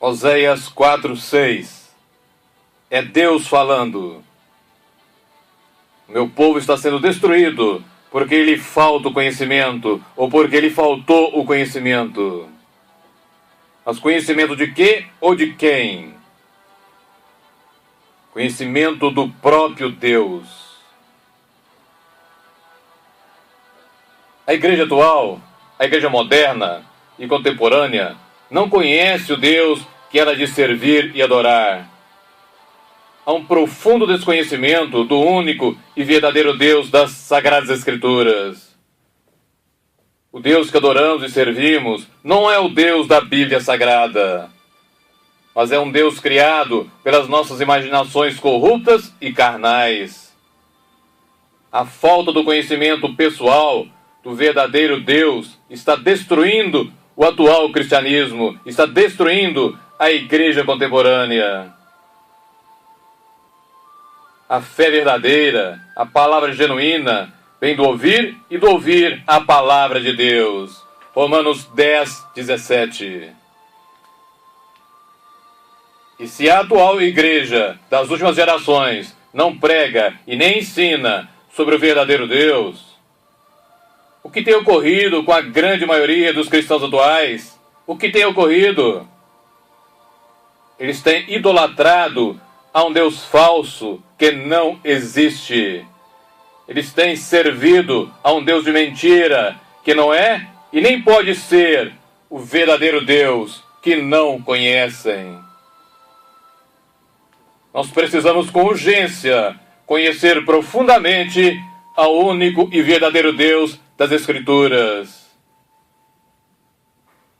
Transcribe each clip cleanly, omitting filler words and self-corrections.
Oséias 4:6. É Deus falando. Meu povo está sendo destruído porque lhe falta o conhecimento, ou porque lhe faltou o conhecimento. Mas conhecimento de quê ou de quem? Conhecimento do próprio Deus. A igreja atual, a igreja moderna e contemporânea, não conhece o Deus que ela diz servir e adorar. Há um profundo desconhecimento do único e verdadeiro Deus das Sagradas Escrituras. O Deus que adoramos e servimos não é o Deus da Bíblia Sagrada, mas é um Deus criado pelas nossas imaginações corruptas e carnais. A falta do conhecimento pessoal do verdadeiro Deus está destruindo o atual cristianismo, está destruindo a igreja contemporânea. A fé verdadeira, a palavra genuína, vem do ouvir e do ouvir a palavra de Deus. Romanos 10:17. E se a atual igreja das últimas gerações não prega e nem ensina sobre o verdadeiro Deus, o que tem ocorrido com a grande maioria dos cristãos atuais? O que tem ocorrido? Eles têm idolatrado a um Deus falso que não existe. Eles têm servido a um Deus de mentira que não é e nem pode ser o verdadeiro Deus que não conhecem. Nós precisamos com urgência conhecer profundamente ao único e verdadeiro Deus das Escrituras.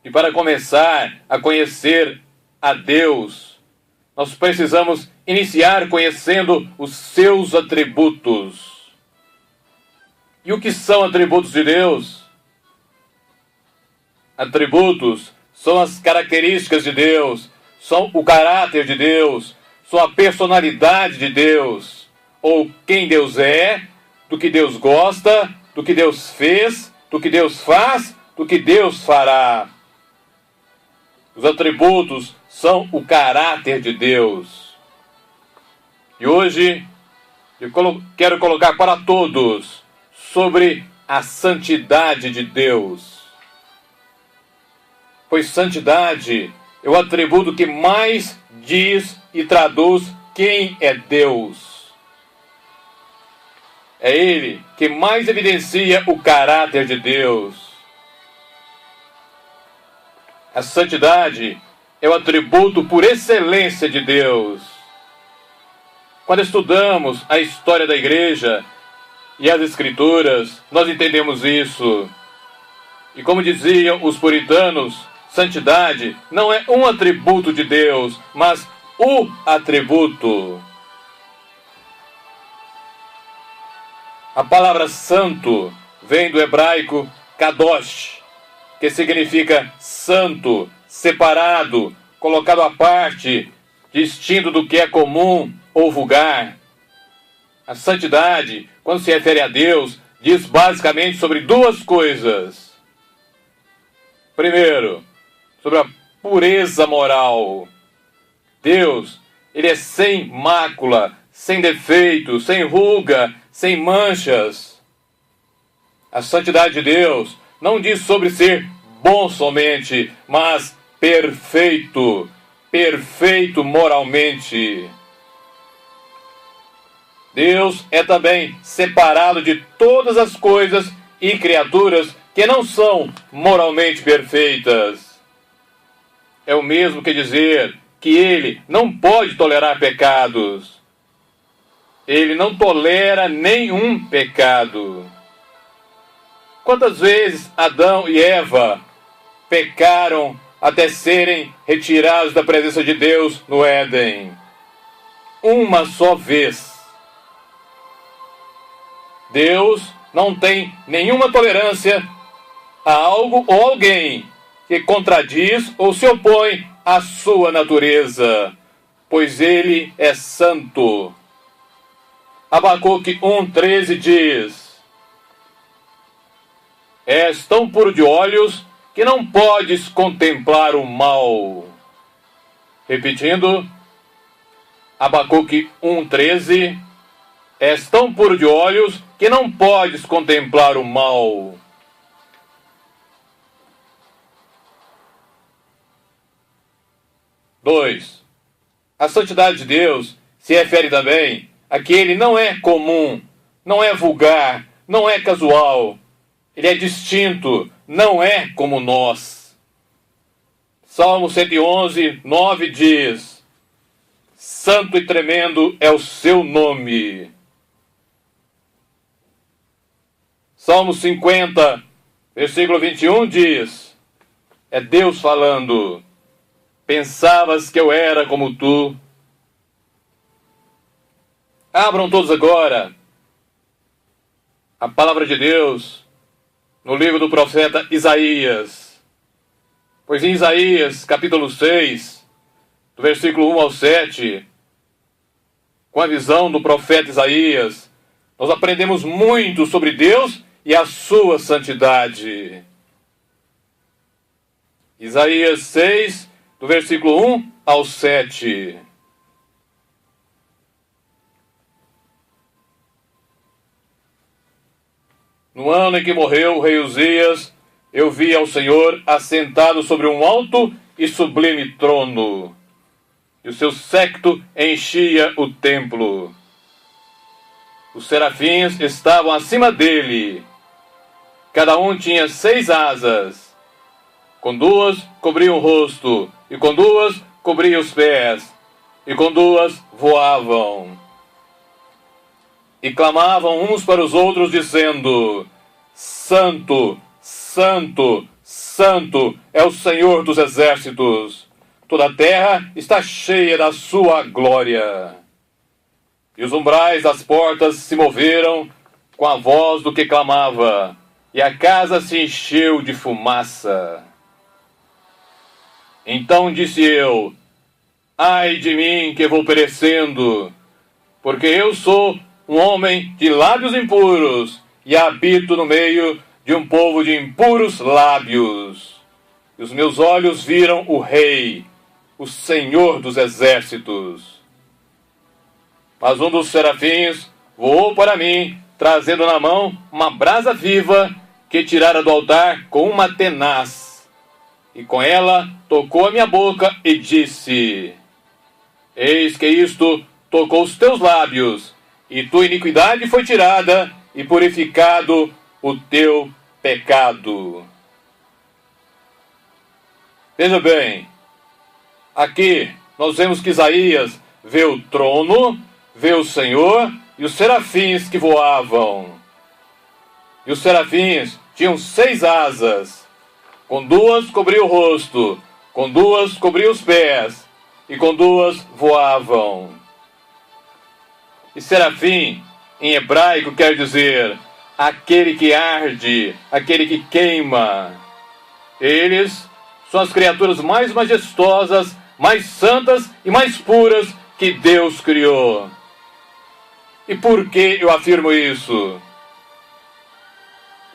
E para começar a conhecer a Deus, nós precisamos iniciar conhecendo os seus atributos. E o que são atributos de Deus? Atributos são as características de Deus, são o caráter de Deus, são a personalidade de Deus, ou quem Deus é, do que Deus gosta, do que Deus fez, do que Deus faz, do que Deus fará. Os atributos são o caráter de Deus. E hoje eu quero colocar para todos sobre a santidade de Deus. Pois santidade é o atributo que mais diz e traduz quem é Deus. É Ele que mais evidencia o caráter de Deus. A santidade é o atributo por excelência de Deus. Quando estudamos a história da igreja e as Escrituras, nós entendemos isso. E como diziam os puritanos, santidade não é um atributo de Deus, mas o atributo. A palavra santo vem do hebraico kadosh, que significa santo, separado, colocado à parte, distinto do que é comum ou vulgar. A santidade, quando se refere a Deus, diz basicamente sobre duas coisas. Primeiro, sobre a pureza moral. Deus, Ele é sem mácula, sem defeito, sem ruga, sem manchas. A santidade de Deus não diz sobre ser bom somente, mas perfeito, perfeito moralmente. Deus é também separado de todas as coisas e criaturas que não são moralmente perfeitas. É o mesmo que dizer que Ele não pode tolerar pecados. Ele não tolera nenhum pecado. Quantas vezes Adão e Eva pecaram até serem retirados da presença de Deus no Éden? Uma só vez. Deus não tem nenhuma tolerância a algo ou alguém que contradiz ou se opõe à sua natureza, pois Ele é santo. Abacuque 1:13 diz: És tão puro de olhos que não podes contemplar o mal. Repetindo, Abacuque 1,13: és tão puro de olhos que não podes contemplar o mal. Dois, a santidade de Deus se refere também a que ele não é comum, não é vulgar, não é casual. Ele é distinto, não é como nós. Salmo 111, 9 diz: santo e tremendo é o seu nome. Salmo 50, versículo 21 diz: é Deus falando: pensavas que eu era como tu. Abram todos agora a palavra de Deus no livro do profeta Isaías. Pois em Isaías, capítulo 6, do versículo 1 ao 7, com a visão do profeta Isaías, nós aprendemos muito sobre Deus e a sua santidade. Isaías 6, do versículo 1 ao 7. No ano em que morreu o rei Uzias, eu vi ao Senhor assentado sobre um alto e sublime trono, e o seu séquito enchia o templo. Os serafins estavam acima dele. Cada um tinha 6 asas. Com 2 cobriam o rosto, e com 2 cobriam os pés, e com 2 voavam. E clamavam uns para os outros, dizendo: Santo, Santo, Santo é o Senhor dos exércitos. Toda a terra está cheia da sua glória. E os umbrais das portas se moveram com a voz do que clamava, e a casa se encheu de fumaça. Então disse eu: ai de mim que vou perecendo, porque eu sou um homem de lábios impuros, e habito no meio de um povo de impuros lábios. E os meus olhos viram o Rei, o Senhor dos exércitos. Mas um dos serafins voou para mim, trazendo na mão uma brasa viva que tirara do altar com uma tenaz. E com ela tocou a minha boca e disse: eis que isto tocou os teus lábios, e tua iniquidade foi tirada, e purificado o teu pecado. Veja bem, aqui nós vemos que Isaías vê o trono, vê o Senhor e os serafins que voavam. E os serafins tinham 6 asas. Com 2 cobria o rosto, com 2 cobria os pés, e com 2 voavam. E serafim, em hebraico, quer dizer aquele que arde, aquele que queima. Eles são as criaturas mais majestosas, mais santas e mais puras que Deus criou. E por que eu afirmo isso?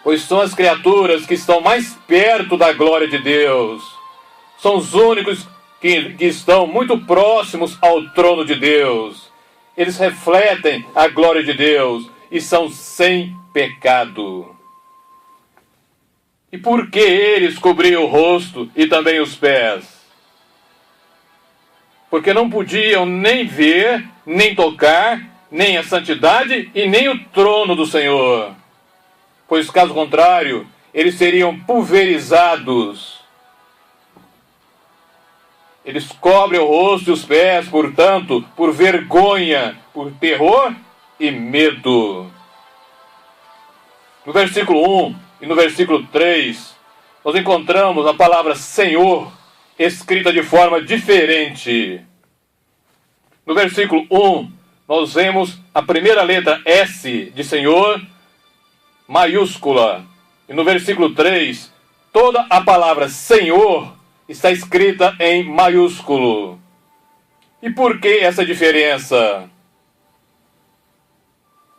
Pois são as criaturas que estão mais perto da glória de Deus. São os únicos que estão muito próximos ao trono de Deus. Eles refletem a glória de Deus e são sem pecado. E por que eles cobriam o rosto e também os pés? Porque não podiam nem ver, nem tocar, nem a santidade e nem o trono do Senhor. Pois, caso contrário, eles seriam pulverizados. Eles cobrem o rosto e os pés, portanto, por vergonha, por terror e medo. No versículo 1 e no versículo 3, nós encontramos a palavra Senhor escrita de forma diferente. No versículo 1, nós vemos a primeira letra S de Senhor, maiúscula. E no versículo 3, toda a palavra Senhor está escrita em maiúsculo. E por que essa diferença?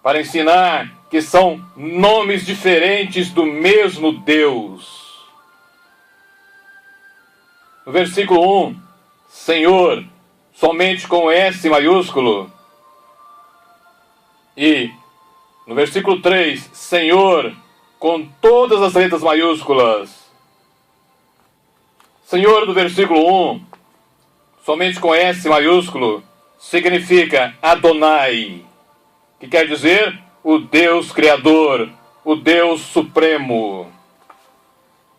Para ensinar que são nomes diferentes do mesmo Deus. No versículo 1, Senhor, somente com S maiúsculo. E no versículo 3, Senhor, com todas as letras maiúsculas. Senhor do versículo 1, somente com S maiúsculo, significa Adonai, que quer dizer o Deus Criador, o Deus Supremo.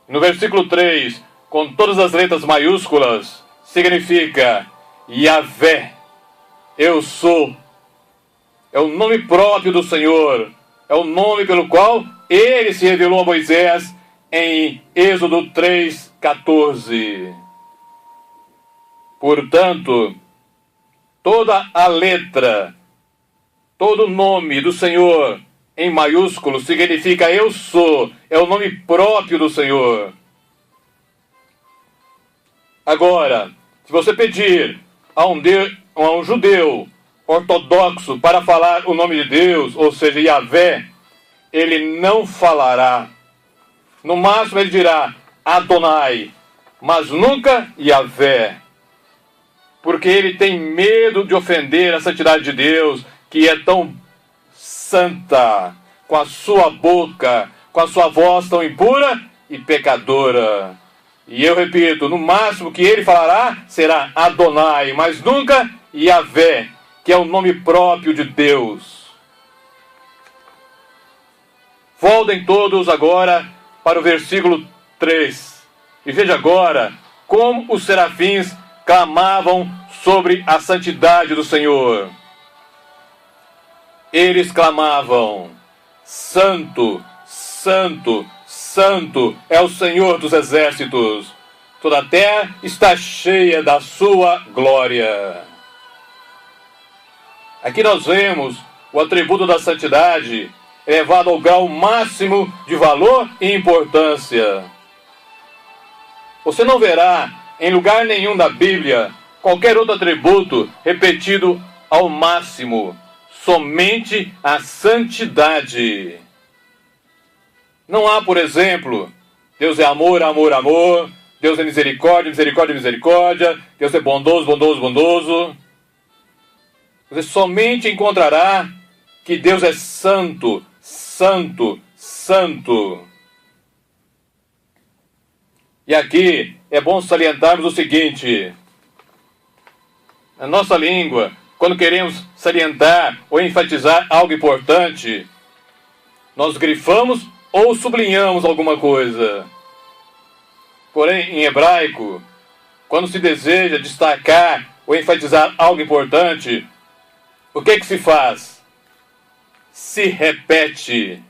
No versículo 3, com todas as letras maiúsculas, significa Yahvé, eu sou. É o nome próprio do Senhor, é o nome pelo qual ele se revelou a Moisés em Êxodo 3:14. Portanto, toda a letra, todo o nome do Senhor em maiúsculo significa eu sou, é o nome próprio do Senhor. Agora, se você pedir a um judeu ortodoxo para falar o nome de Deus, ou seja, Yahvé, ele não falará. No máximo ele dirá Adonai, mas nunca Yahvé. Porque ele tem medo de ofender a santidade de Deus, que é tão santa, com a sua boca, com a sua voz tão impura e pecadora. E eu repito, no máximo que ele falará será Adonai, mas nunca Yahvé, que é o nome próprio de Deus. Voltem todos agora para o versículo 3. E veja agora como os serafins clamavam sobre a santidade do Senhor. Eles clamavam: Santo, Santo, Santo é o Senhor dos exércitos. Toda a terra está cheia da sua glória. Aqui nós vemos o atributo da santidade elevado ao grau máximo de valor e importância. Você não verá em lugar nenhum da Bíblia qualquer outro atributo repetido ao máximo, somente a santidade. Não há, por exemplo, Deus é amor, amor, amor, Deus é misericórdia, misericórdia, misericórdia, Deus é bondoso, bondoso, bondoso. Você somente encontrará que Deus é santo, santo, santo. E aqui é bom salientarmos o seguinte: na nossa língua, quando queremos salientar ou enfatizar algo importante, nós grifamos ou sublinhamos alguma coisa. Porém, em hebraico, quando se deseja destacar ou enfatizar algo importante, o que se faz? Se repete.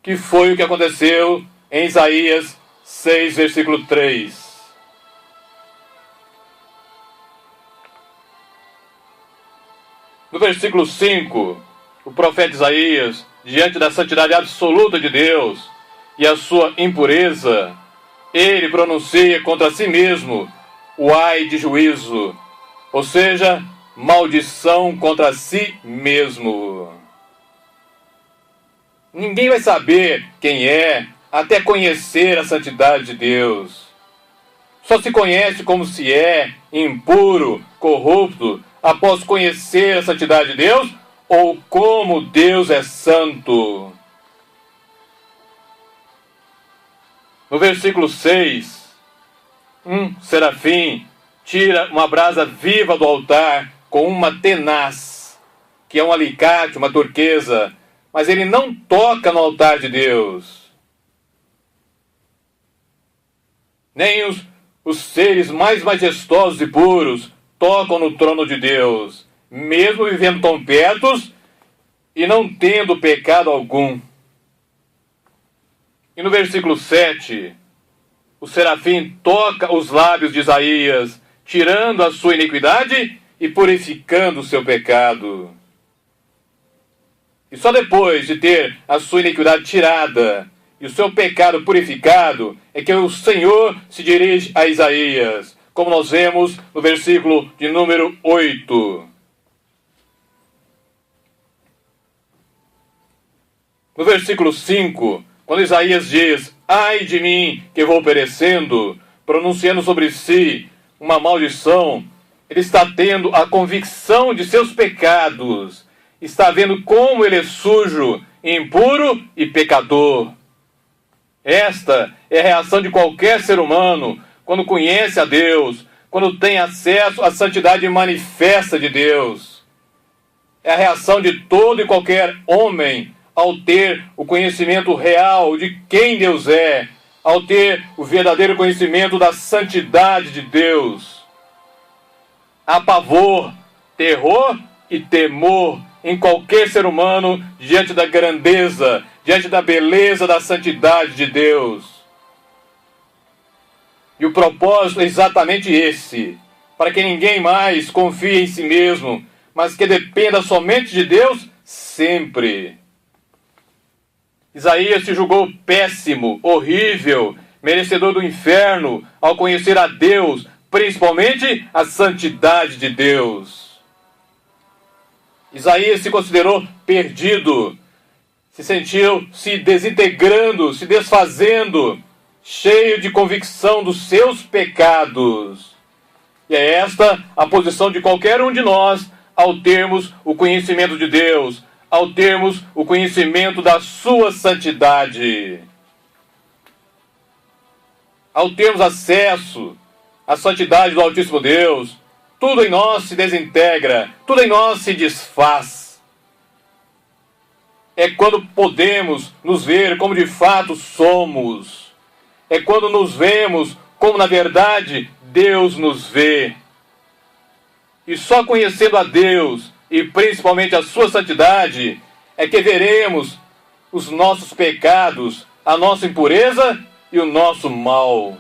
Que foi o que aconteceu em Isaías 6, versículo 3. No versículo 5, o profeta Isaías, diante da santidade absoluta de Deus e a sua impureza, ele pronuncia contra si mesmo o ai de juízo, ou seja, maldição contra si mesmo. Ninguém vai saber quem é até conhecer a santidade de Deus. Só se conhece como se é impuro, corrupto, após conhecer a santidade de Deus ou como Deus é santo. No versículo 6, um serafim tira uma brasa viva do altar com uma tenaz, que é um alicate, uma turquesa, mas ele não toca no altar de Deus. Nem os seres mais majestosos e puros tocam no trono de Deus, mesmo vivendo tão perto e não tendo pecado algum. E no versículo 7, o serafim toca os lábios de Isaías, tirando a sua iniquidade e purificando o seu pecado. E só depois de ter a sua iniquidade tirada e o seu pecado purificado, é que o Senhor se dirige a Isaías, como nós vemos no versículo de número 8. No versículo 5, quando Isaías diz: ai de mim que vou perecendo, pronunciando sobre si uma maldição, ele está tendo a convicção de seus pecados, está vendo como ele é sujo, impuro e pecador. Esta é a reação de qualquer ser humano quando conhece a Deus, quando tem acesso à santidade manifesta de Deus. É a reação de todo e qualquer homem ao ter o conhecimento real de quem Deus é, ao ter o verdadeiro conhecimento da santidade de Deus. Há pavor, terror e temor em qualquer ser humano diante da grandeza, diante da beleza da santidade de Deus. E o propósito é exatamente esse, para que ninguém mais confie em si mesmo, mas que dependa somente de Deus sempre. Isaías se julgou péssimo, horrível, merecedor do inferno, ao conhecer a Deus, principalmente a santidade de Deus. Isaías se considerou perdido, se sentiu se desintegrando, se desfazendo, cheio de convicção dos seus pecados. E é esta a posição de qualquer um de nós ao termos o conhecimento de Deus, ao termos o conhecimento da sua santidade. Ao termos acesso à santidade do Altíssimo Deus, tudo em nós se desintegra, tudo em nós se desfaz. É quando podemos nos ver como de fato somos. É quando nos vemos como na verdade Deus nos vê. E só conhecendo a Deus, e principalmente a sua santidade, é que veremos os nossos pecados, a nossa impureza e o nosso mal.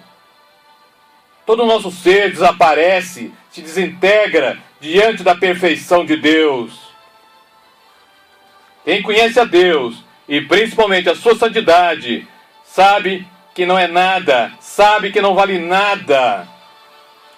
Todo o nosso ser desaparece, se desintegra diante da perfeição de Deus. Quem conhece a Deus, e principalmente a sua santidade, sabe que não é nada, sabe que não vale nada,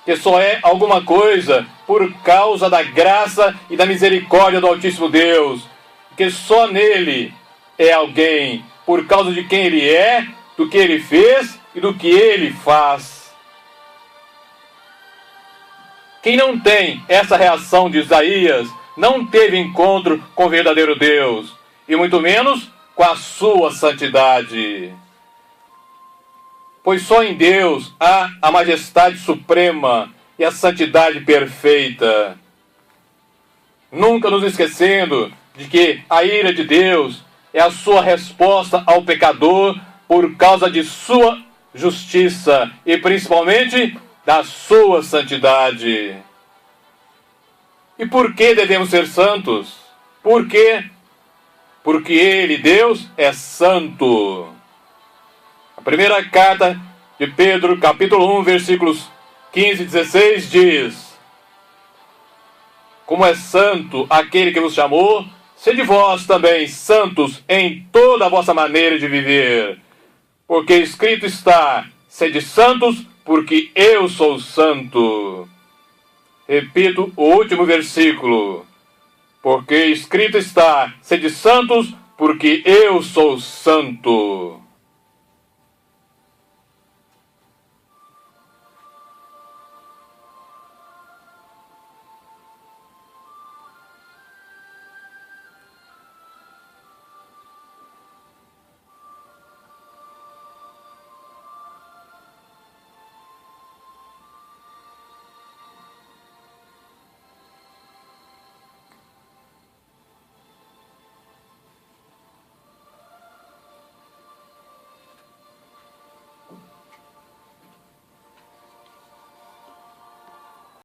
que só é alguma coisa por causa da graça e da misericórdia do Altíssimo Deus, que só nele é alguém, por causa de quem ele é, do que ele fez e do que ele faz. Quem não tem essa reação de Isaías, não teve encontro com o verdadeiro Deus, e muito menos com a sua santidade. Pois só em Deus há a majestade suprema e a santidade perfeita. Nunca nos esquecendo de que a ira de Deus é a sua resposta ao pecador por causa de sua justiça e principalmente da sua santidade. E por que devemos ser santos? Por quê? Porque Ele, Deus, é santo. A primeira carta de Pedro, capítulo 1, versículos 15 e 16 diz: como é santo aquele que vos chamou, sede vós também santos em toda a vossa maneira de viver. Porque escrito está: sede santos, porque eu sou santo. Repito o último versículo. Porque escrito está: sede santos, porque eu sou santo.